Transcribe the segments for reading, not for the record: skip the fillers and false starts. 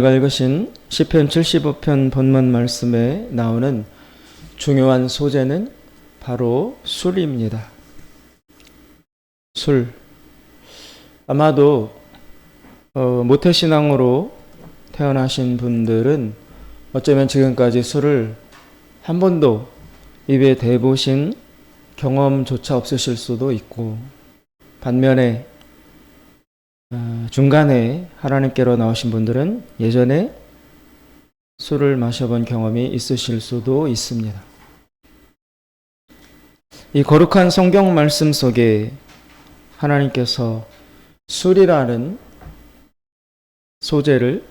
제가 읽으신 시편 75편 본문 말씀에 나오는 중요한 소재는 바로 술입니다. 술. 아마도 모태신앙으로 태어나신 분들은 어쩌면 지금까지 술을 한 번도 입에 대보신 경험조차 없으실 수도 있고, 반면에 중간에 하나님께로 나오신 분들은 예전에 술을 마셔본 경험이 있으실 수도 있습니다. 이 거룩한 성경 말씀 속에 하나님께서 술이라는 소재를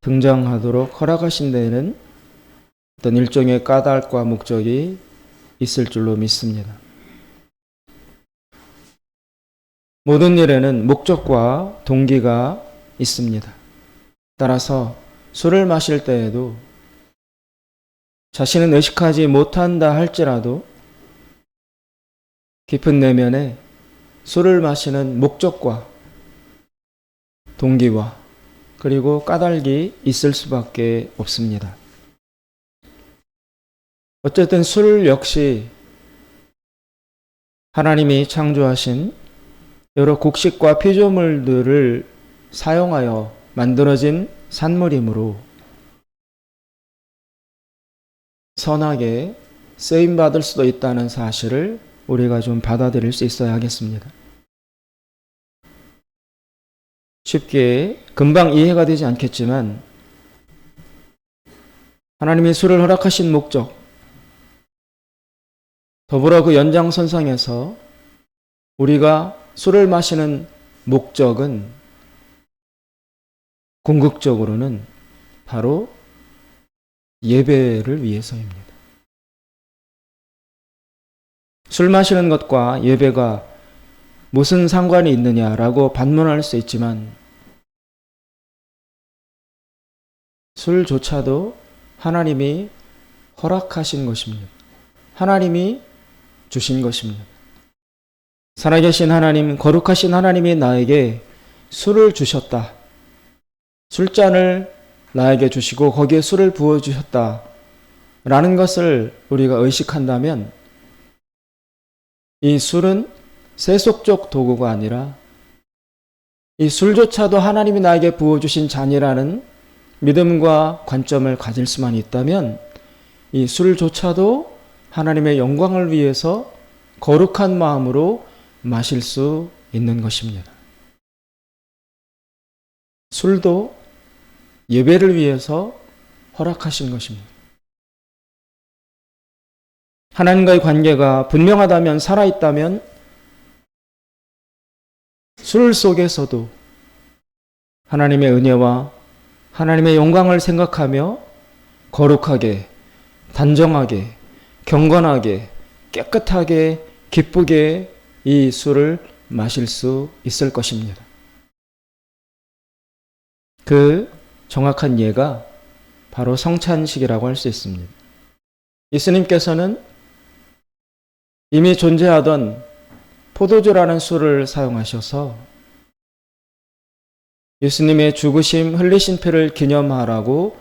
등장하도록 허락하신 데에는 어떤 일종의 까닭과 목적이 있을 줄로 믿습니다. 모든 일에는 목적과 동기가 있습니다. 따라서 술을 마실 때에도 자신은 의식하지 못한다 할지라도 깊은 내면에 술을 마시는 목적과 동기와 그리고 까닭이 있을 수밖에 없습니다. 어쨌든 술 역시 하나님이 창조하신 여러 곡식과 피조물들을 사용하여 만들어진 산물이므로 선하게 쓰임받을 수도 있다는 사실을 우리가 좀 받아들일 수 있어야 하겠습니다. 쉽게 금방 이해가 되지 않겠지만 하나님이 술을 허락하신 목적, 더불어 그 연장선상에서 우리가 술을 마시는 목적은 궁극적으로는 바로 예배를 위해서입니다. 술 마시는 것과 예배가 무슨 상관이 있느냐라고 반문할 수 있지만 술조차도 하나님이 허락하신 것입니다. 하나님이 주신 것입니다. 살아계신 하나님, 거룩하신 하나님이 나에게 술을 주셨다. 술잔을 나에게 주시고 거기에 술을 부어주셨다. 라는 것을 우리가 의식한다면 이 술은 세속적 도구가 아니라 이 술조차도 하나님이 나에게 부어주신 잔이라는 믿음과 관점을 가질 수만 있다면 이 술조차도 하나님의 영광을 위해서 거룩한 마음으로 마실 수 있는 것입니다. 술도 예배를 위해서 허락하신 것입니다. 하나님과의 관계가 분명하다면, 살아있다면 술 속에서도 하나님의 은혜와 하나님의 영광을 생각하며 거룩하게, 단정하게, 경건하게, 깨끗하게, 기쁘게 이 술을 마실 수 있을 것입니다. 그 정확한 예가 바로 성찬식이라고 할 수 있습니다. 예수님께서는 이미 존재하던 포도주라는 술을 사용하셔서 예수님의 죽으심, 흘리신 피를 기념하라고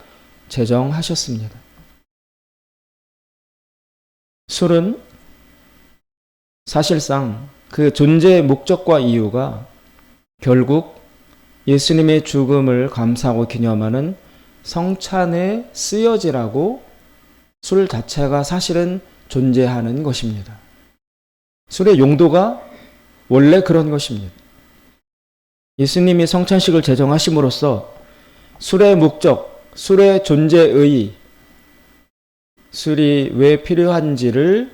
제정하셨습니다. 술은 사실상 그 존재의 목적과 이유가 결국 예수님의 죽음을 감사하고 기념하는 성찬에 쓰여지라고 술 자체가 사실은 존재하는 것입니다. 술의 용도가 원래 그런 것입니다. 예수님이 성찬식을 제정하심으로써 술의 목적, 술의 존재의, 술이 왜 필요한지를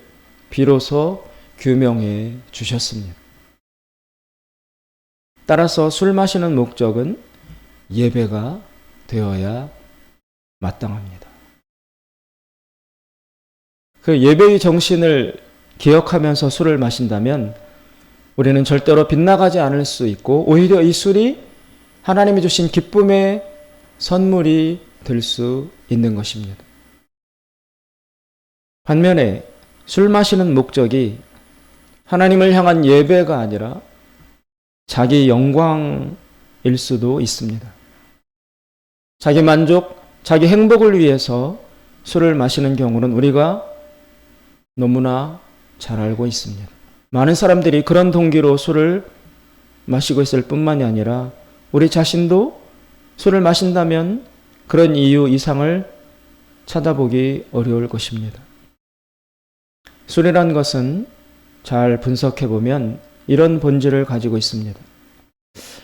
비로소 규명해 주셨습니다. 따라서 술 마시는 목적은 예배가 되어야 마땅합니다. 그 예배의 정신을 기억하면서 술을 마신다면 우리는 절대로 빗나가지 않을 수 있고 오히려 이 술이 하나님이 주신 기쁨의 선물이 될 수 있는 것입니다. 반면에 술 마시는 목적이 하나님을 향한 예배가 아니라 자기 영광일 수도 있습니다. 자기 만족, 자기 행복을 위해서 술을 마시는 경우는 우리가 너무나 잘 알고 있습니다. 많은 사람들이 그런 동기로 술을 마시고 있을 뿐만이 아니라 우리 자신도 술을 마신다면 그런 이유 이상을 찾아보기 어려울 것입니다. 술이란 것은 잘 분석해보면 이런 본질을 가지고 있습니다.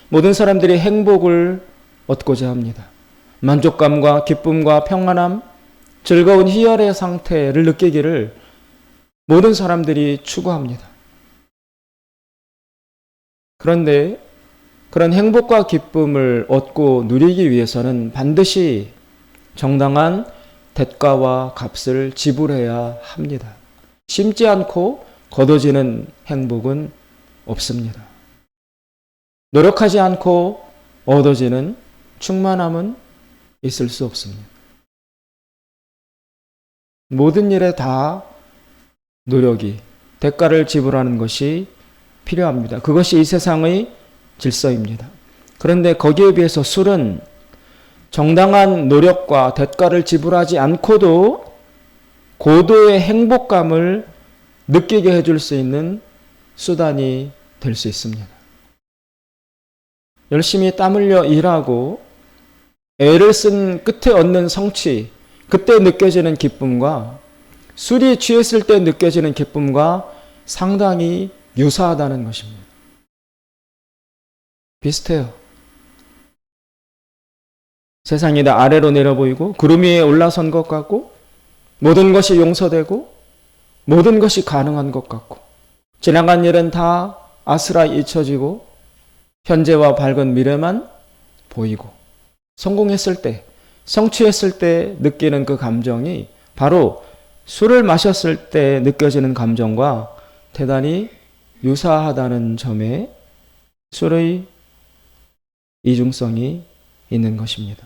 모든 사람들이 행복을 얻고자 합니다. 만족감과 기쁨과 평안함, 즐거운 희열의 상태를 느끼기를 모든 사람들이 추구합니다. 그런데 그런 행복과 기쁨을 얻고 누리기 위해서는 반드시 정당한 대가와 값을 지불해야 합니다. 심지 않고 거둬지는 행복은 없습니다. 노력하지 않고 얻어지는 충만함은 있을 수 없습니다. 모든 일에 다 노력이, 대가를 지불하는 것이 필요합니다. 그것이 이 세상의 질서입니다. 그런데 거기에 비해서 술은 정당한 노력과 대가를 지불하지 않고도 고도의 행복감을 느끼게 해줄 수 있는 수단이 될 수 있습니다. 열심히 땀 흘려 일하고 애를 쓴 끝에 얻는 성취, 그때 느껴지는 기쁨과 술이 취했을 때 느껴지는 기쁨과 상당히 유사하다는 것입니다. 비슷해요. 세상이 다 아래로 내려 보이고 구름 위에 올라선 것 같고 모든 것이 용서되고 모든 것이 가능한 것 같고 지나간 일은 다 아스라이 잊혀지고 현재와 밝은 미래만 보이고 성공했을 때, 성취했을 때 느끼는 그 감정이 바로 술을 마셨을 때 느껴지는 감정과 대단히 유사하다는 점에 술의 이중성이 있는 것입니다.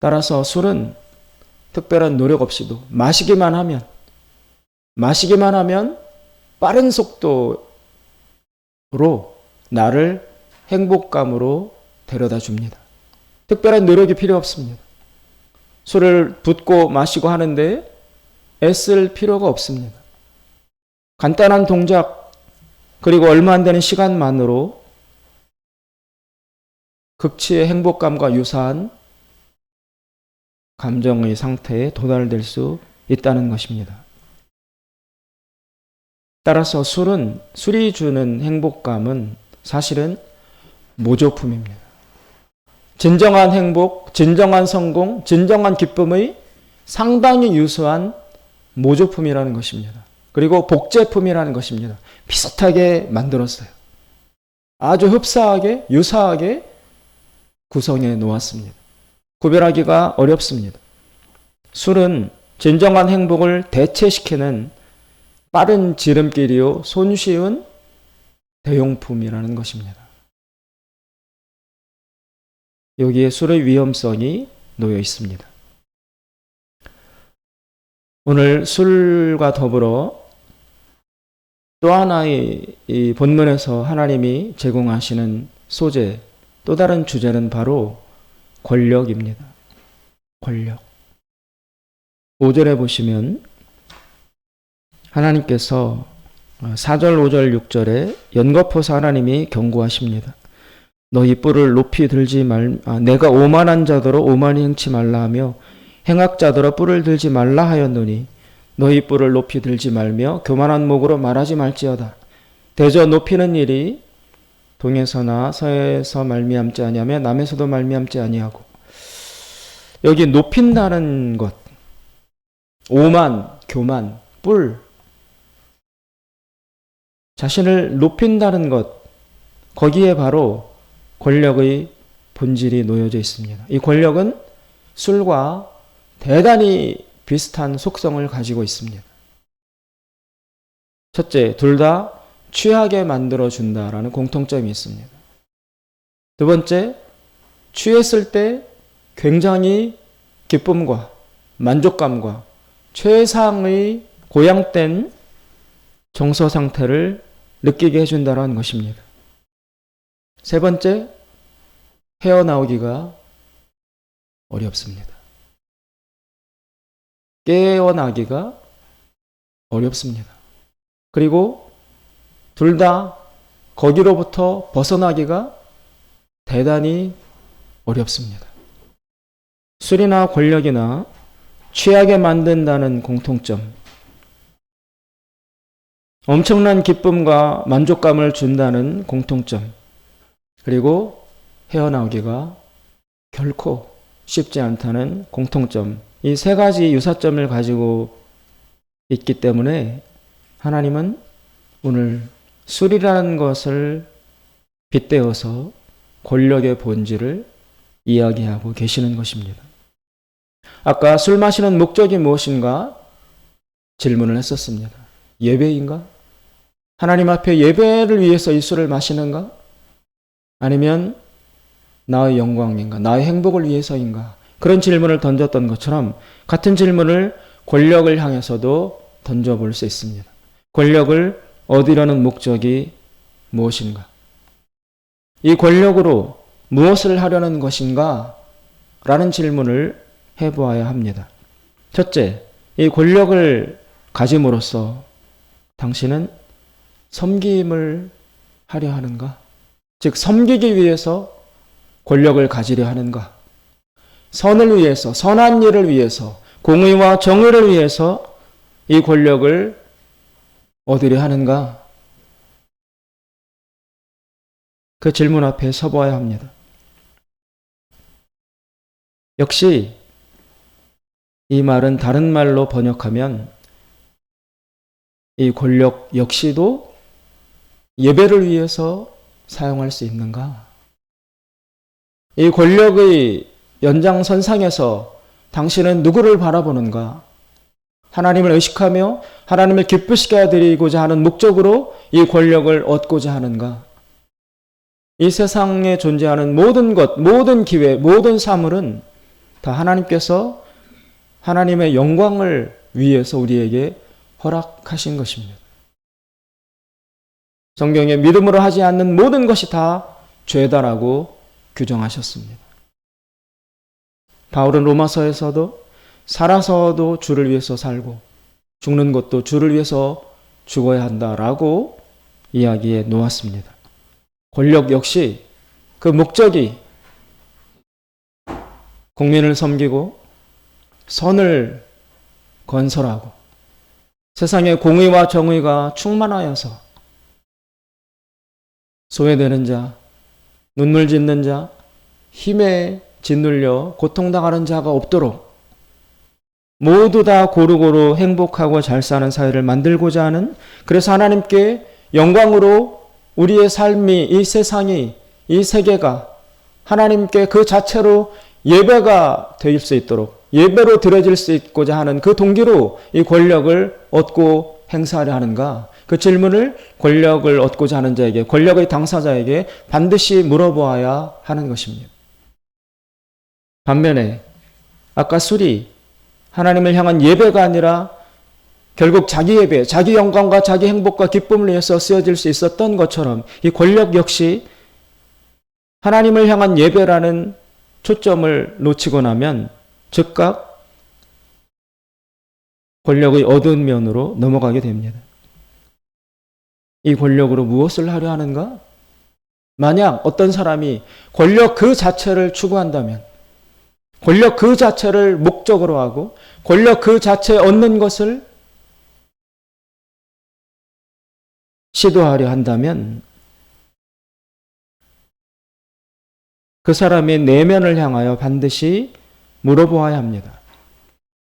따라서 술은 특별한 노력 없이도 마시기만 하면 빠른 속도로 나를 행복감으로 데려다 줍니다. 특별한 노력이 필요 없습니다. 술을 붓고 마시고 하는데 애쓸 필요가 없습니다. 간단한 동작 그리고 얼마 안 되는 시간만으로 극치의 행복감과 유사한 감정의 상태에 도달될 수 있다는 것입니다. 따라서 술이 주는 행복감은 사실은 모조품입니다. 진정한 행복, 진정한 성공, 진정한 기쁨의 상당히 유사한 모조품이라는 것입니다. 그리고 복제품이라는 것입니다. 비슷하게 만들었어요. 아주 흡사하게, 유사하게 구성해 놓았습니다. 구별하기가 어렵습니다. 술은 진정한 행복을 대체시키는 빠른 지름길이요, 손쉬운 대용품이라는 것입니다. 여기에 술의 위험성이 놓여 있습니다. 오늘 술과 더불어 또 하나의 이 본문에서 하나님이 제공하시는 소재, 또 다른 주제는 바로 권력입니다. 권력. 5절에 보시면 하나님께서 4절, 5절, 6절에 연거푸서 하나님이 경고하십니다. 너희 뿔을 높이 들지 내가 오만한 자더러 오만히 행치 말라 하며 행악자더러 뿔을 들지 말라 하였노니 너희 뿔을 높이 들지 말며 교만한 목으로 말하지 말지어다. 대저 높이는 일이 동에서나 서에서 말미암지 아니하며 남에서도 말미암지 아니하고. 여기 높인다는 것, 오만, 교만, 뿔, 자신을 높인다는 것, 거기에 바로 권력의 본질이 놓여져 있습니다. 이 권력은 술과 대단히 비슷한 속성을 가지고 있습니다. 첫째, 둘 다 취하게 만들어준다라는 공통점이 있습니다. 두 번째, 취했을 때 굉장히 기쁨과 만족감과 최상의 고양된 정서 상태를 느끼게 해준다는 것입니다. 세 번째, 헤어나오기가 어렵습니다. 깨어나기가 어렵습니다. 그리고 둘 다 거기로부터 벗어나기가 대단히 어렵습니다. 술이나 권력이나 취하게 만든다는 공통점, 엄청난 기쁨과 만족감을 준다는 공통점, 그리고 헤어나오기가 결코 쉽지 않다는 공통점, 이 세 가지 유사점을 가지고 있기 때문에 하나님은 오늘 술이라는 것을 빗대어서 권력의 본질을 이야기하고 계시는 것입니다. 아까 술 마시는 목적이 무엇인가 질문을 했었습니다. 예배인가? 하나님 앞에 예배를 위해서 이 술을 마시는가? 아니면 나의 영광인가? 나의 행복을 위해서인가? 그런 질문을 던졌던 것처럼 같은 질문을 권력을 향해서도 던져볼 수 있습니다. 권력을 얻으려는 목적이 무엇인가? 이 권력으로 무엇을 하려는 것인가? 라는 질문을 해보아야 합니다. 첫째, 이 권력을 가짐으로써 당신은 섬김을 하려 하는가? 즉, 섬기기 위해서 권력을 가지려 하는가? 선을 위해서, 선한 일을 위해서, 공의와 정의를 위해서 이 권력을 얻으려 하는가? 그 질문 앞에 서봐야 합니다. 역시 이 말은 다른 말로 번역하면 이 권력 역시도 예배를 위해서 사용할 수 있는가? 이 권력의 연장선상에서 당신은 누구를 바라보는가? 하나님을 의식하며 하나님을 기쁘시게 드리고자 하는 목적으로 이 권력을 얻고자 하는가? 이 세상에 존재하는 모든 것, 모든 기회, 모든 사물은 다 하나님께서 하나님의 영광을 위해서 우리에게 허락하신 것입니다. 성경에 믿음으로 하지 않는 모든 것이 다 죄다라고 규정하셨습니다. 바울은 로마서에서도 살아서도 주를 위해서 살고 죽는 것도 주를 위해서 죽어야 한다라고 이야기해 놓았습니다. 권력 역시 그 목적이 국민을 섬기고 선을 건설하고 세상에 공의와 정의가 충만하여서 소외되는 자, 눈물 짓는 자, 힘에 짓눌려 고통당하는 자가 없도록 모두 다 고루고루 행복하고 잘 사는 사회를 만들고자 하는, 그래서 하나님께 영광으로 우리의 삶이, 이 세상이, 이 세계가 하나님께 그 자체로 예배가 될 수 있도록, 예배로 드려질 수 있고자 하는 그 동기로 이 권력을 얻고 행사하려 하는가? 그 질문을 권력을 얻고자 하는 자에게, 권력의 당사자에게 반드시 물어보아야 하는 것입니다. 반면에 아까 술이 하나님을 향한 예배가 아니라 결국 자기 예배, 자기 영광과 자기 행복과 기쁨을 위해서 쓰여질 수 있었던 것처럼 이 권력 역시 하나님을 향한 예배라는 초점을 놓치고 나면 즉각 권력의 어두운 면으로 넘어가게 됩니다. 이 권력으로 무엇을 하려 하는가? 만약 어떤 사람이 권력 그 자체를 추구한다면, 권력 그 자체를 목적으로 하고 권력 그 자체에 얻는 것을 시도하려 한다면 그 사람의 내면을 향하여 반드시 물어보아야 합니다.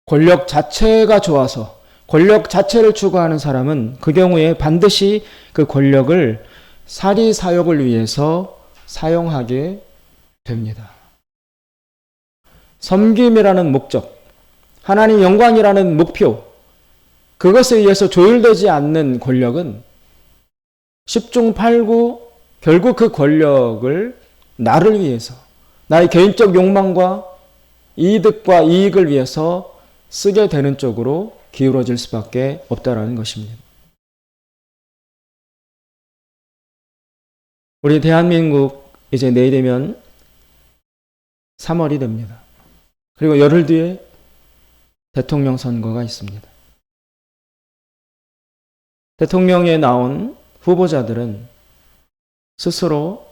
권력 자체가 좋아서 권력 자체를 추구하는 사람은 그 경우에 반드시 그 권력을 사리사욕을 위해서 사용하게 됩니다. 섬김이라는 목적, 하나님 영광이라는 목표, 그것에 의해서 조율되지 않는 권력은 10중 8구 결국 그 권력을 나를 위해서, 나의 개인적 욕망과 이득과 이익을 위해서 쓰게 되는 쪽으로 기울어질 수밖에 없다라는 것입니다. 우리 대한민국 이제 내일이면 3월이 됩니다. 그리고 열흘 뒤에 대통령 선거가 있습니다. 대통령에 나온 후보자들은 스스로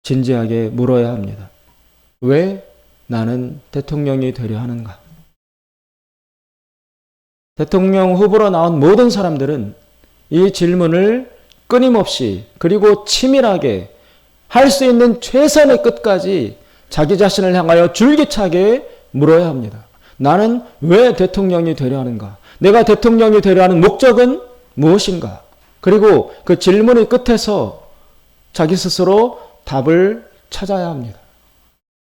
진지하게 물어야 합니다. 왜 나는 대통령이 되려 하는가? 대통령 후보로 나온 모든 사람들은 이 질문을 끊임없이 그리고 치밀하게 할 수 있는 최선의 끝까지 자기 자신을 향하여 줄기차게 물어야 합니다. 나는 왜 대통령이 되려 하는가? 내가 대통령이 되려 하는 목적은 무엇인가? 그리고 그 질문의 끝에서 자기 스스로 답을 찾아야 합니다.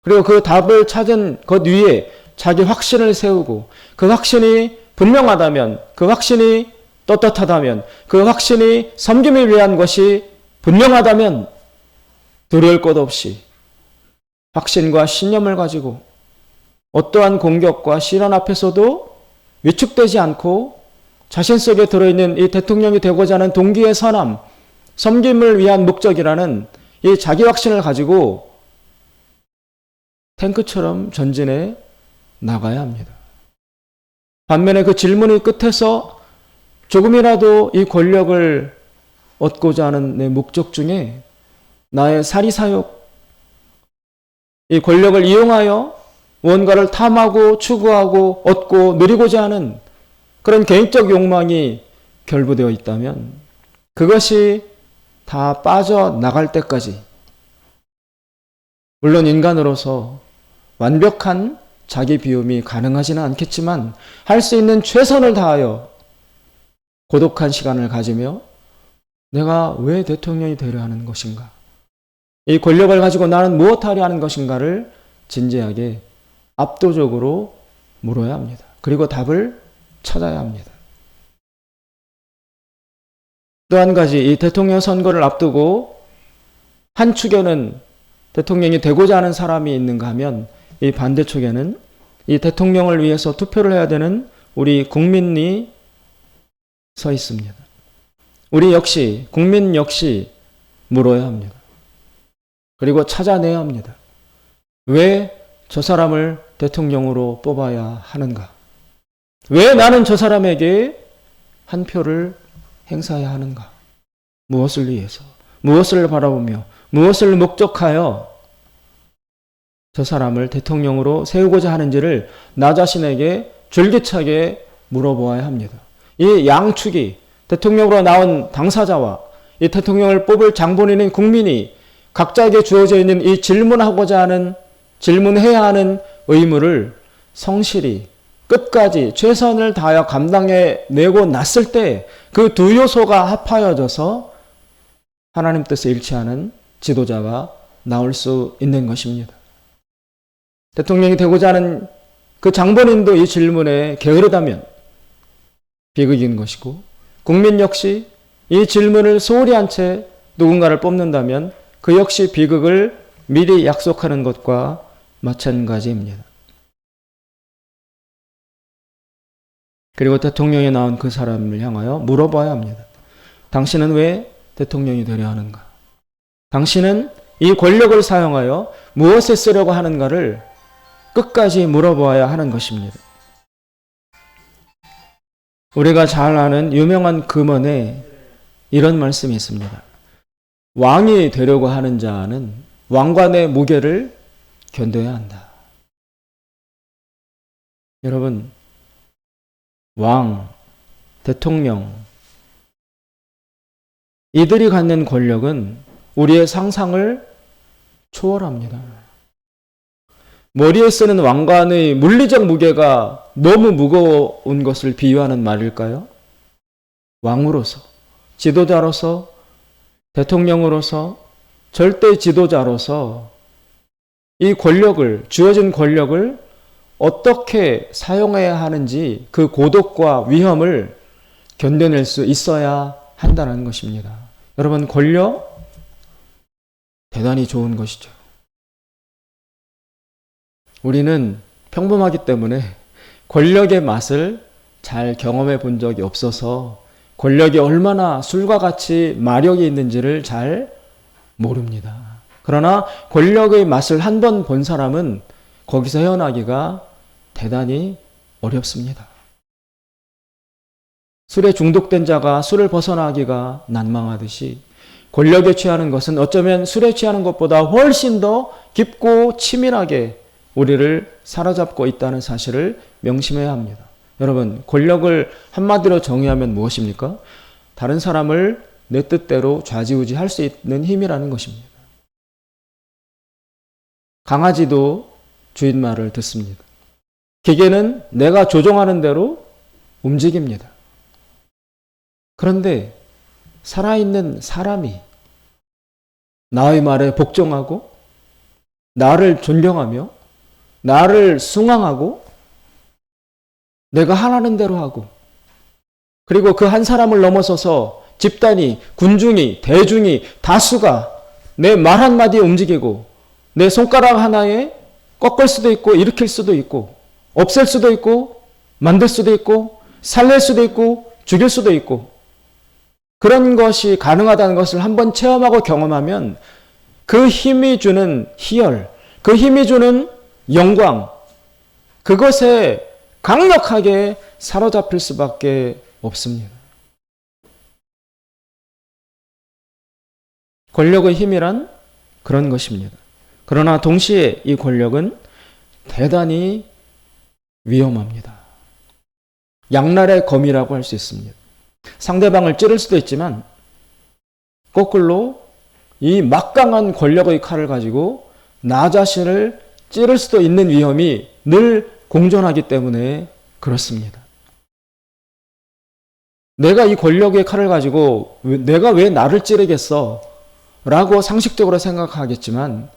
그리고 그 답을 찾은 것 위에 자기 확신을 세우고 그 확신이 분명하다면, 그 확신이 떳떳하다면, 그 확신이 섬김을 위한 것이 분명하다면 두려울 것 없이 확신과 신념을 가지고 어떠한 공격과 시련 앞에서도 위축되지 않고 자신 속에 들어있는 이 대통령이 되고자 하는 동기의 선함, 섬김을 위한 목적이라는 이 자기 확신을 가지고 탱크처럼 전진해 나가야 합니다. 반면에 그 질문의 끝에서 조금이라도 이 권력을 얻고자 하는 내 목적 중에 나의 사리사욕, 이 권력을 이용하여 무언가를 탐하고 추구하고 얻고 누리고자 하는 그런 개인적 욕망이 결부되어 있다면 그것이 다 빠져나갈 때까지 물론 인간으로서 완벽한 자기 비움이 가능하지는 않겠지만 할 수 있는 최선을 다하여 고독한 시간을 가지며 내가 왜 대통령이 되려 하는 것인가? 이 권력을 가지고 나는 무엇하려 하는 것인가를 진지하게 압도적으로 물어야 합니다. 그리고 답을 찾아야 합니다. 또 한 가지, 이 대통령 선거를 앞두고 한 축에는 대통령이 되고자 하는 사람이 있는가 하면 이 반대쪽에는 이 대통령을 위해서 투표를 해야 되는 우리 국민이 서 있습니다. 우리 역시, 국민 역시 물어야 합니다. 그리고 찾아내야 합니다. 왜 저 사람을 대통령으로 뽑아야 하는가? 왜 나는 저 사람에게 한 표를 행사해야 하는가? 무엇을 위해서? 무엇을 바라보며? 무엇을 목적하여 저 사람을 대통령으로 세우고자 하는지를 나 자신에게 줄기차게 물어보아야 합니다. 이 양축이 대통령으로 나온 당사자와 이 대통령을 뽑을 장본인인 국민이 각자에게 주어져 있는 이 질문하고자 하는, 질문해야 하는 의무를 성실히 끝까지 최선을 다하여 감당해 내고 났을 때 그 두 요소가 합하여져서 하나님 뜻에 일치하는 지도자가 나올 수 있는 것입니다. 대통령이 되고자 하는 그 장본인도 이 질문에 게으르다면 비극인 것이고 국민 역시 이 질문을 소홀히 한 채 누군가를 뽑는다면 그 역시 비극을 미리 약속하는 것과 마찬가지입니다. 그리고 대통령에 나온 그 사람을 향하여 물어봐야 합니다. 당신은 왜 대통령이 되려 하는가? 당신은 이 권력을 사용하여 무엇에 쓰려고 하는가를 끝까지 물어보아야 하는 것입니다. 우리가 잘 아는 유명한 금언에 이런 말씀이 있습니다. 왕이 되려고 하는 자는 왕관의 무게를 견뎌야 한다. 여러분, 왕, 대통령, 이들이 갖는 권력은 우리의 상상을 초월합니다. 머리에 쓰는 왕관의 물리적 무게가 너무 무거운 것을 비유하는 말일까요? 왕으로서, 지도자로서, 대통령으로서, 절대 지도자로서 이 권력을, 주어진 권력을 어떻게 사용해야 하는지 그 고독과 위험을 견뎌낼 수 있어야 한다는 것입니다. 여러분, 권력 대단히 좋은 것이죠. 우리는 평범하기 때문에 권력의 맛을 잘 경험해 본 적이 없어서 권력이 얼마나 술과 같이 마력이 있는지를 잘 모릅니다. 그러나 권력의 맛을 한 번 본 사람은 거기서 헤어나기가 대단히 어렵습니다. 술에 중독된 자가 술을 벗어나기가 난망하듯이 권력에 취하는 것은 어쩌면 술에 취하는 것보다 훨씬 더 깊고 치밀하게 우리를 사로잡고 있다는 사실을 명심해야 합니다. 여러분, 권력을 한마디로 정의하면 무엇입니까? 다른 사람을 내 뜻대로 좌지우지할 수 있는 힘이라는 것입니다. 강아지도 주인 말을 듣습니다. 기계는 내가 조종하는 대로 움직입니다. 그런데 살아있는 사람이 나의 말에 복종하고 나를 존경하며 나를 숭앙하고 내가 하라는 대로 하고 그리고 그 한 사람을 넘어서서 집단이, 군중이, 대중이, 다수가 내 말 한마디에 움직이고 내 손가락 하나에 꺾을 수도 있고 일으킬 수도 있고 없앨 수도 있고 만들 수도 있고 살릴 수도 있고 죽일 수도 있고 그런 것이 가능하다는 것을 한번 체험하고 경험하면 그 힘이 주는 희열, 그 힘이 주는 영광, 그것에 강력하게 사로잡힐 수밖에 없습니다. 권력의 힘이란 그런 것입니다. 그러나 동시에 이 권력은 대단히 위험합니다. 양날의 검이라고 할 수 있습니다. 상대방을 찌를 수도 있지만 거꾸로 이 막강한 권력의 칼을 가지고 나 자신을 찌를 수도 있는 위험이 늘 공존하기 때문에 그렇습니다. 내가 이 권력의 칼을 가지고 내가 왜 나를 찌르겠어? 라고 상식적으로 생각하겠지만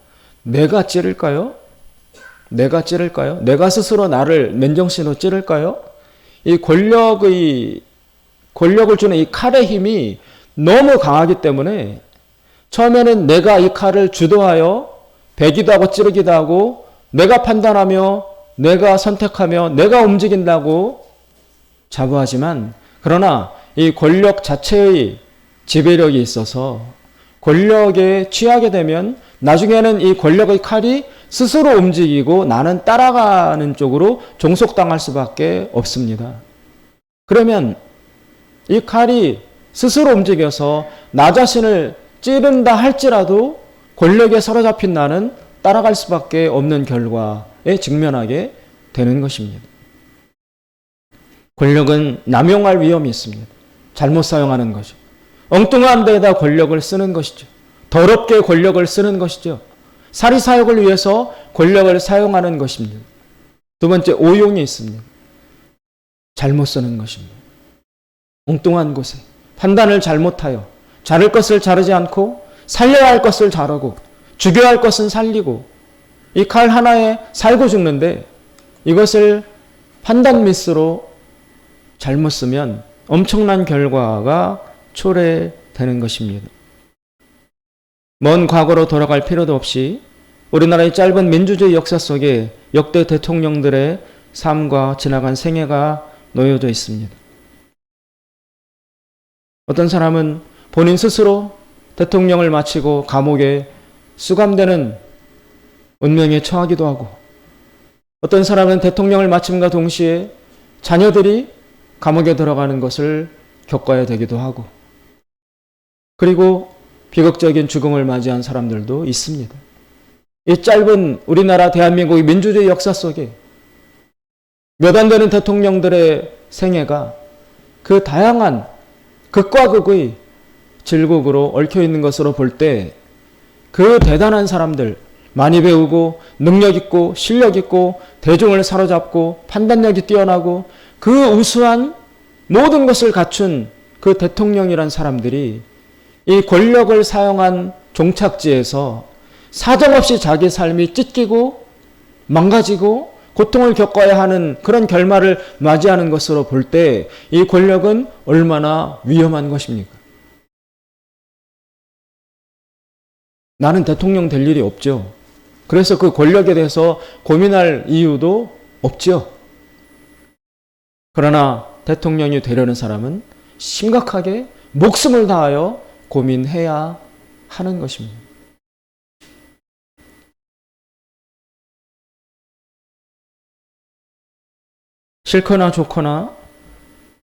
내가 찌를까요? 내가 찌를까요? 내가 스스로 나를 맨정신으로 찌를까요? 이 권력을 주는 이 칼의 힘이 너무 강하기 때문에 처음에는 내가 이 칼을 주도하여 베기도 하고 찌르기도 하고 내가 판단하며 내가 선택하며 내가 움직인다고 자부하지만 그러나 이 권력 자체의 지배력이 있어서 권력에 취하게 되면 나중에는 이 권력의 칼이 스스로 움직이고 나는 따라가는 쪽으로 종속당할 수밖에 없습니다. 그러면 이 칼이 스스로 움직여서 나 자신을 찌른다 할지라도 권력에 사로잡힌 나는 따라갈 수밖에 없는 결과에 직면하게 되는 것입니다. 권력은 남용할 위험이 있습니다. 잘못 사용하는 거죠. 엉뚱한 데에다 권력을 쓰는 것이죠. 더럽게 권력을 쓰는 것이죠. 사리사욕을 위해서 권력을 사용하는 것입니다. 두 번째, 오용이 있습니다. 잘못 쓰는 것입니다. 엉뚱한 곳에 판단을 잘못하여 자를 것을 자르지 않고 살려야 할 것을 자르고 죽여야 할 것은 살리고 이 칼 하나에 살고 죽는데 이것을 판단 미스로 잘못 쓰면 엄청난 결과가 초래되는 것입니다. 먼 과거로 돌아갈 필요도 없이 우리나라의 짧은 민주주의 역사 속에 역대 대통령들의 삶과 지나간 생애가 놓여져 있습니다. 어떤 사람은 본인 스스로 대통령을 마치고 감옥에 수감되는 운명에 처하기도 하고 어떤 사람은 대통령을 마침과 동시에 자녀들이 감옥에 들어가는 것을 겪어야 되기도 하고 그리고 비극적인 죽음을 맞이한 사람들도 있습니다. 이 짧은 우리나라 대한민국의 민주주의 역사 속에 몇 안 되는 대통령들의 생애가 그 다양한 극과 극의 질곡으로 얽혀있는 것으로 볼 때 그 대단한 사람들, 많이 배우고 능력 있고 실력 있고 대중을 사로잡고 판단력이 뛰어나고 그 우수한 모든 것을 갖춘 그 대통령이란 사람들이 이 권력을 사용한 종착지에서 사정없이 자기 삶이 찢기고 망가지고 고통을 겪어야 하는 그런 결말을 맞이하는 것으로 볼 때 이 권력은 얼마나 위험한 것입니까? 나는 대통령 될 일이 없죠. 그래서 그 권력에 대해서 고민할 이유도 없죠. 그러나 대통령이 되려는 사람은 심각하게 목숨을 다하여 고민해야 하는 것입니다. 싫거나 좋거나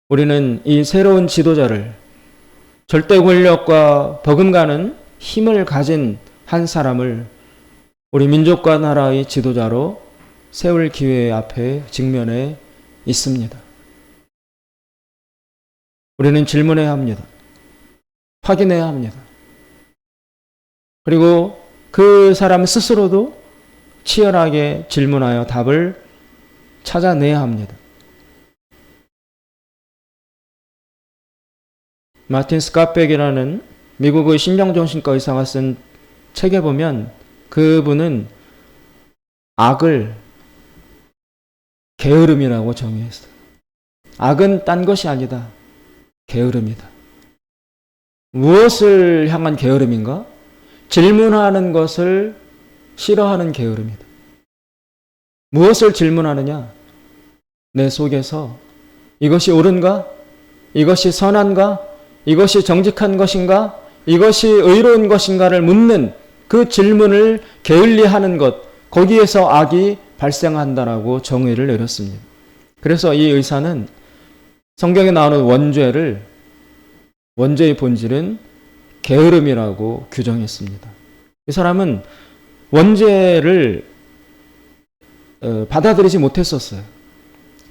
우리는 이 새로운 지도자를, 절대 권력과 버금가는 힘을 가진 한 사람을 우리 민족과 나라의 지도자로 세울 기회 앞에 직면해 있습니다. 우리는 질문해야 합니다. 확인해야 합니다. 그리고 그 사람 스스로도 치열하게 질문하여 답을 찾아내야 합니다. 마틴 스캇백이라는 미국의 신경정신과 의사가 쓴 책에 보면 그분은 악을 게으름이라고 정의했어요. 악은 딴 것이 아니다. 게으름이다. 무엇을 향한 게으름인가? 질문하는 것을 싫어하는 게으름이다. 무엇을 질문하느냐? 내 속에서 이것이 옳은가? 이것이 선한가? 이것이 정직한 것인가? 이것이 의로운 것인가를 묻는 그 질문을 게을리하는 것, 거기에서 악이 발생한다라고 정의를 내렸습니다. 그래서 이 의사는 성경에 나오는 원죄의 본질은 게으름이라고 규정했습니다. 이 사람은 원죄를 받아들이지 못했었어요.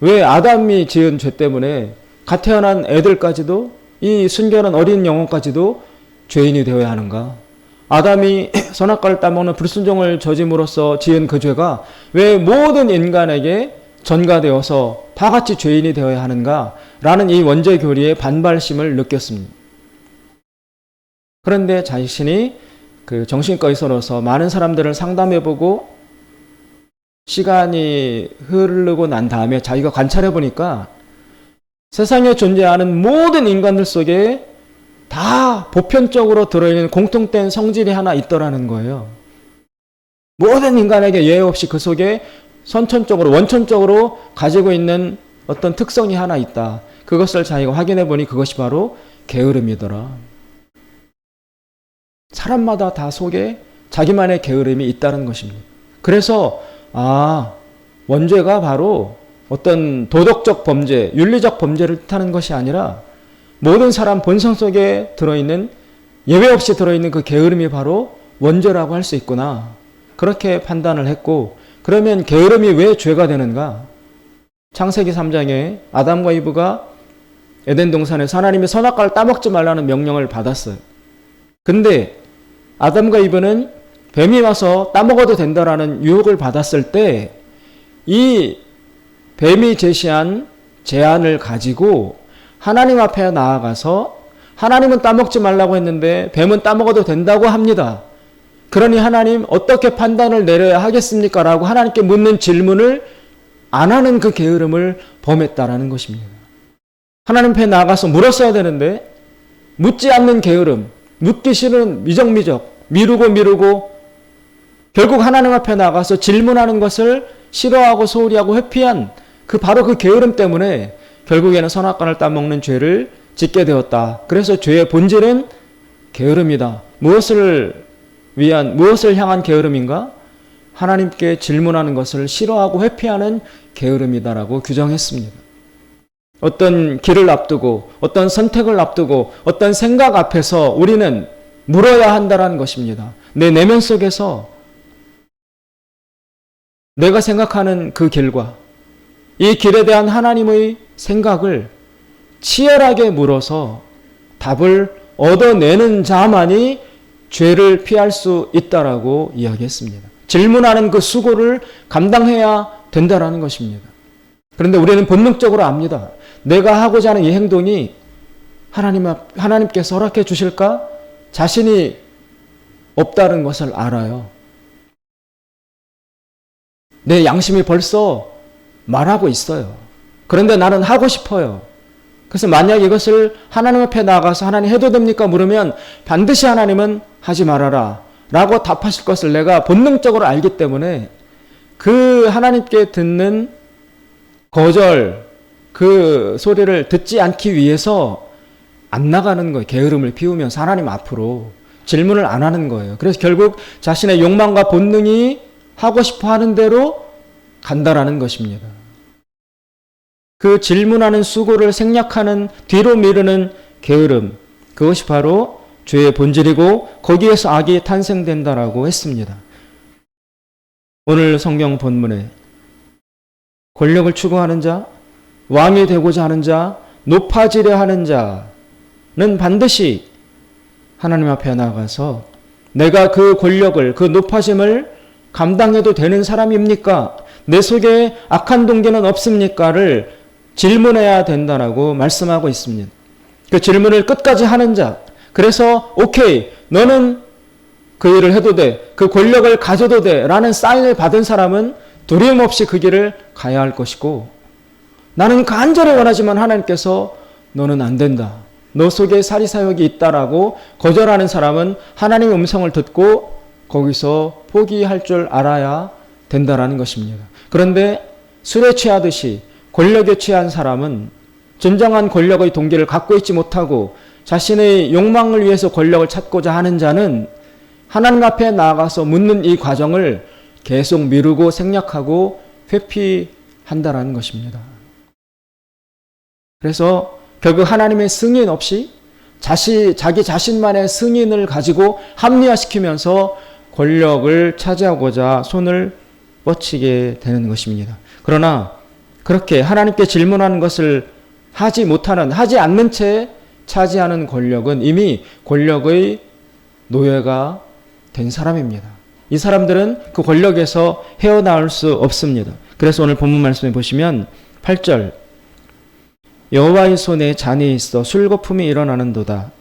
왜 아담이 지은 죄 때문에 갓 태어난 애들까지도, 이 순결한 어린 영혼까지도 죄인이 되어야 하는가? 아담이 선악과를 따먹는 불순종을 저짐으로써 지은 그 죄가 왜 모든 인간에게 전가되어서 다 같이 죄인이 되어야 하는가? 라는 이 원죄 교리의 반발심을 느꼈습니다. 그런데 자신이 그 정신과 의사로서 많은 사람들을 상담해보고 시간이 흐르고 난 다음에 자기가 관찰해 보니까 세상에 존재하는 모든 인간들 속에 다 보편적으로 들어있는 공통된 성질이 하나 있더라는 거예요. 모든 인간에게 예외 없이 그 속에 원천적으로 가지고 있는 어떤 특성이 하나 있다. 그것을 자기가 확인해 보니 그것이 바로 게으름이더라. 사람마다 다 속에 자기만의 게으름이 있다는 것입니다. 그래서 원죄가 바로 어떤 도덕적 범죄, 윤리적 범죄를 뜻하는 것이 아니라 모든 사람 본성 속에 들어있는, 예외 없이 들어있는 그 게으름이 바로 원죄라고 할 수 있구나. 그렇게 판단을 했고, 그러면 게으름이 왜 죄가 되는가? 창세기 3장에 아담과 이브가 에덴 동산에서 하나님의 선악과를 따먹지 말라는 명령을 받았어요. 근데 아담과 이브는 뱀이 와서 따먹어도 된다라는 유혹을 받았을 때 이 뱀이 제시한 제안을 가지고 하나님 앞에 나아가서 하나님은 따먹지 말라고 했는데 뱀은 따먹어도 된다고 합니다. 그러니 하나님 어떻게 판단을 내려야 하겠습니까? 라고 하나님께 묻는 질문을 안 하는 그 게으름을 범했다라는 것입니다. 하나님 앞에 나아가서 물었어야 되는데 묻지 않는 게으름, 묻기 싫은 미적미적, 미루고 결국 하나님 앞에 나가서 질문하는 것을 싫어하고 소홀히 하고 회피한 바로 그 게으름 때문에 결국에는 선악과를 따먹는 죄를 짓게 되었다. 그래서 죄의 본질은 게으름이다. 무엇을 향한 게으름인가? 하나님께 질문하는 것을 싫어하고 회피하는 게으름이다라고 규정했습니다. 어떤 길을 앞두고, 어떤 선택을 앞두고, 어떤 생각 앞에서 우리는 물어야 한다는 것입니다. 내 내면 속에서 내가 생각하는 그 길과 이 길에 대한 하나님의 생각을 치열하게 물어서 답을 얻어내는 자만이 죄를 피할 수 있다라고 이야기했습니다. 질문하는 그 수고를 감당해야 된다라는 것입니다. 그런데 우리는 본능적으로 압니다. 내가 하고자 하는 이 행동이 하나님께서 허락해 주실까? 자신이 없다는 것을 알아요. 내 양심이 벌써 말하고 있어요. 그런데 나는 하고 싶어요. 그래서 만약 이것을 하나님 앞에 나가서 하나님 해도 됩니까? 물으면 반드시 하나님은 하지 말아라 라고 답하실 것을 내가 본능적으로 알기 때문에 그 하나님께 듣는 거절, 그 소리를 듣지 않기 위해서 안 나가는 거예요. 게으름을 피우면서 하나님 앞으로 질문을 안 하는 거예요. 그래서 결국 자신의 욕망과 본능이 하고 싶어 하는 대로 간다라는 것입니다. 그 질문하는 수고를 생략하는 뒤로 미루는 게으름, 그것이 바로 죄의 본질이고 거기에서 악이 탄생된다라고 했습니다. 오늘 성경 본문에 권력을 추구하는 자, 왕이 되고자 하는 자, 높아지려 하는 자는 반드시 하나님 앞에 나가서 내가 그 권력을, 그 높아짐을 감당해도 되는 사람입니까? 내 속에 악한 동기는 없습니까?를 질문해야 된다라고 말씀하고 있습니다. 그 질문을 끝까지 하는 자, 그래서 오케이, 너는 그 일을 해도 돼, 그 권력을 가져도 돼 라는 사인을 받은 사람은 두려움 없이 그 길을 가야 할 것이고, 나는 간절히 원하지만 하나님께서 너는 안 된다, 너 속에 사리사욕이 있다라고 거절하는 사람은 하나님의 음성을 듣고 거기서 포기할 줄 알아야 된다라는 것입니다. 그런데 술에 취하듯이 권력에 취한 사람은 진정한 권력의 동기를 갖고 있지 못하고 자신의 욕망을 위해서 권력을 찾고자 하는 자는 하나님 앞에 나아가서 묻는 이 과정을 계속 미루고 생략하고 회피한다라는 것입니다. 그래서 결국 하나님의 승인 없이 자기 자신만의 승인을 가지고 합리화시키면서 권력을 차지하고자 손을 뻗치게 되는 것입니다. 그러나 그렇게 하나님께 질문하는 것을 하지 않는 채 차지하는 권력은 이미 권력의 노예가 된 사람입니다. 이 사람들은 그 권력에서 헤어나올 수 없습니다. 그래서 오늘 본문 말씀에 보시면 8절, 여호와의 손에 잔이 있어 술거품이 일어나는도다.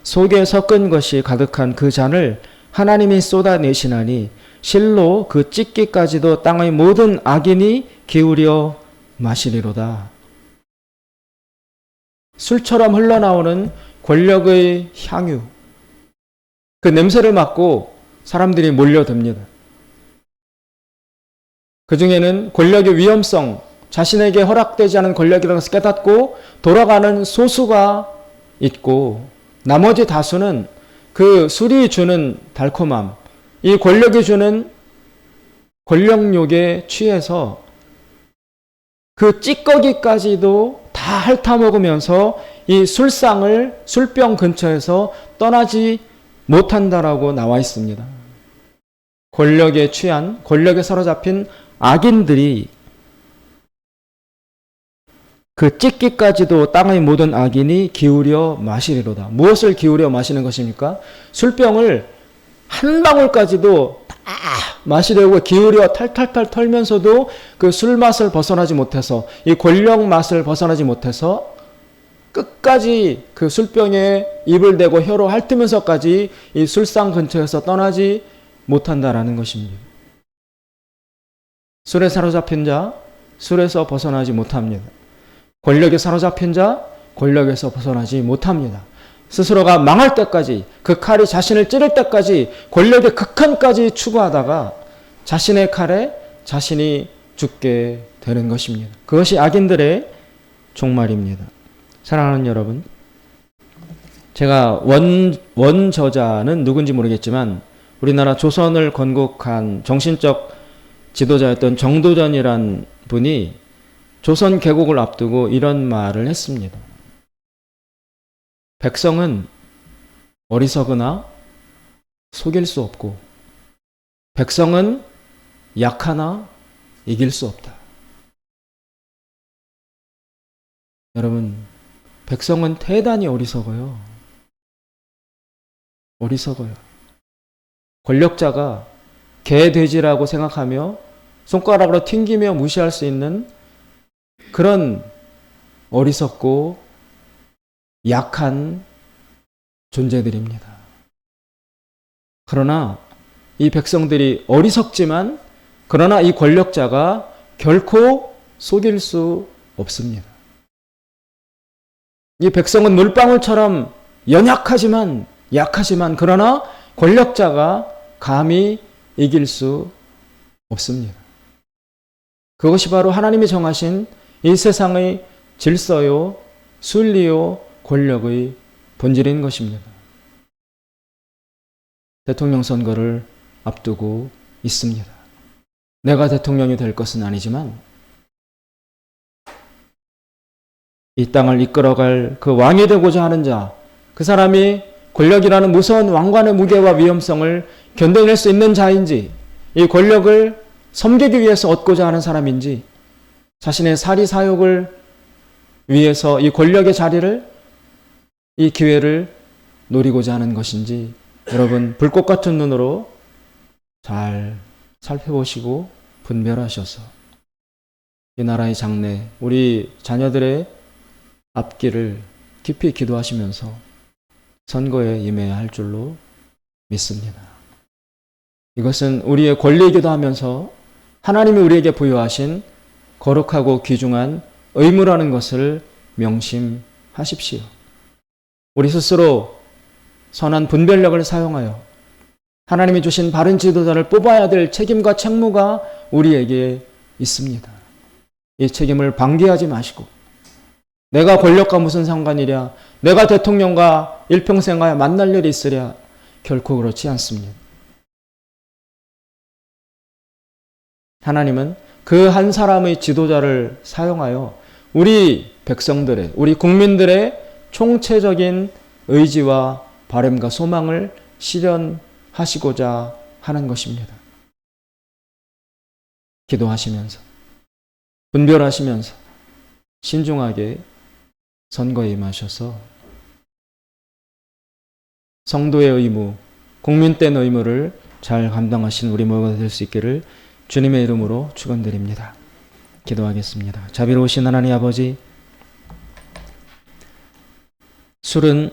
속에 섞은 것이 가득한 그 잔을 하나님이 쏟아내시나니 실로 그 찢기까지도 땅의 모든 악인이 기울여 마시리로다. 술처럼 흘러나오는 권력의 향유, 그 냄새를 맡고 사람들이 몰려듭니다. 그 중에는 권력의 위험성, 자신에게 허락되지 않은 권력이라는 것을 깨닫고 돌아가는 소수가 있고, 나머지 다수는 그 술이 주는 달콤함, 이 권력이 주는 권력욕에 취해서 그 찌꺼기까지도 다 핥아먹으면서 이 술병 근처에서 떠나지 못한다라고 나와 있습니다. 권력에 취한, 권력에 사로잡힌 악인들이 그 찢기까지도 땅의 모든 악인이 기울여 마시리로다. 무엇을 기울여 마시는 것입니까? 술병을 한 방울까지도 다 마시려고 기울여 탈탈탈 털면서도 그 술 맛을 벗어나지 못해서, 이 권력 맛을 벗어나지 못해서 끝까지 그 술병에 입을 대고 혀로 핥으면서까지 이 술상 근처에서 떠나지 못한다라는 것입니다. 술에 사로잡힌 자, 술에서 벗어나지 못합니다. 권력에 사로잡힌 자, 권력에서 벗어나지 못합니다. 스스로가 망할 때까지, 그 칼이 자신을 찌를 때까지 권력의 극한까지 추구하다가 자신의 칼에 자신이 죽게 되는 것입니다. 그것이 악인들의 종말입니다. 사랑하는 여러분, 제가 원저자는 누군지 모르겠지만 우리나라 조선을 건국한 정신적 지도자였던 정도전이란 분이 조선 개국을 앞두고 이런 말을 했습니다. 백성은 어리석으나 속일 수 없고, 백성은 약하나 이길 수 없다. 여러분, 백성은 대단히 어리석어요. 어리석어요. 권력자가 개, 돼지라고 생각하며 손가락으로 튕기며 무시할 수 있는 그런 어리석고 약한 존재들입니다. 그러나 이 백성들이 어리석지만, 그러나 이 권력자가 결코 속일 수 없습니다. 이 백성은 물방울처럼 연약하지만, 약하지만, 그러나 권력자가 감히 이길 수 없습니다. 그것이 바로 하나님이 정하신 이 세상의 질서요, 순리요, 권력의 본질인 것입니다. 대통령 선거를 앞두고 있습니다. 내가 대통령이 될 것은 아니지만 이 땅을 이끌어갈 그 왕이 되고자 하는 자, 그 사람이 권력이라는 무서운 왕관의 무게와 위험성을 견뎌낼 수 있는 자인지, 이 권력을 섬기기 위해서 얻고자 하는 사람인지, 자신의 사리사욕을 위해서 이 권력의 자리를, 이 기회를 노리고자 하는 것인지, 여러분 불꽃 같은 눈으로 잘 살펴보시고 분별하셔서 이 나라의 장래, 우리 자녀들의 앞길을 깊이 기도하시면서 선거에 임해야 할 줄로 믿습니다. 이것은 우리의 권리이기도 하면서 하나님이 우리에게 부여하신 거룩하고 귀중한 의무라는 것을 명심하십시오. 우리 스스로 선한 분별력을 사용하여 하나님이 주신 바른 지도자를 뽑아야 될 책임과 책무가 우리에게 있습니다. 이 책임을 방기하지 마시고, 내가 권력과 무슨 상관이랴, 내가 대통령과 일평생하여 만날 일이 있으랴, 결코 그렇지 않습니다. 하나님은 그 한 사람의 지도자를 사용하여 우리 백성들의, 우리 국민들의 총체적인 의지와 바람과 소망을 실현하시고자 하는 것입니다. 기도하시면서, 분별하시면서 신중하게 선거에 임하셔서 성도의 의무, 국민된 의무를 잘 감당하신 우리 모두가 될 수 있기를 주님의 이름으로 축원드립니다. 기도하겠습니다. 자비로우신 하나님 아버지, 술은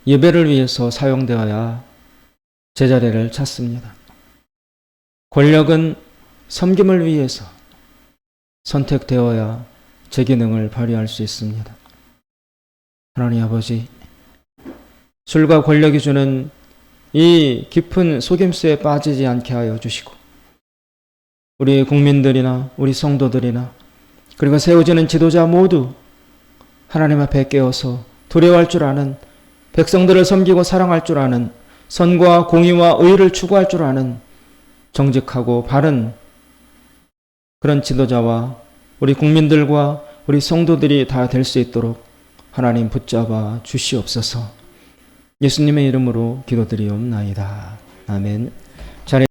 예배를 위해서 사용되어야 제자리를 찾습니다. 권력은 섬김을 위해서 선택되어야 제 기능을 발휘할 수 있습니다. 하나님 아버지, 술과 권력이 주는 이 깊은 속임수에 빠지지 않게 하여 주시고, 우리 국민들이나 우리 성도들이나 그리고 세워지는 지도자 모두 하나님 앞에 깨어서 두려워할 줄 아는, 백성들을 섬기고 사랑할 줄 아는, 선과 공의와 의를 추구할 줄 아는 정직하고 바른 그런 지도자와 우리 국민들과 우리 성도들이 다 될 수 있도록 하나님 붙잡아 주시옵소서. 예수님의 이름으로 기도드리옵나이다. 아멘.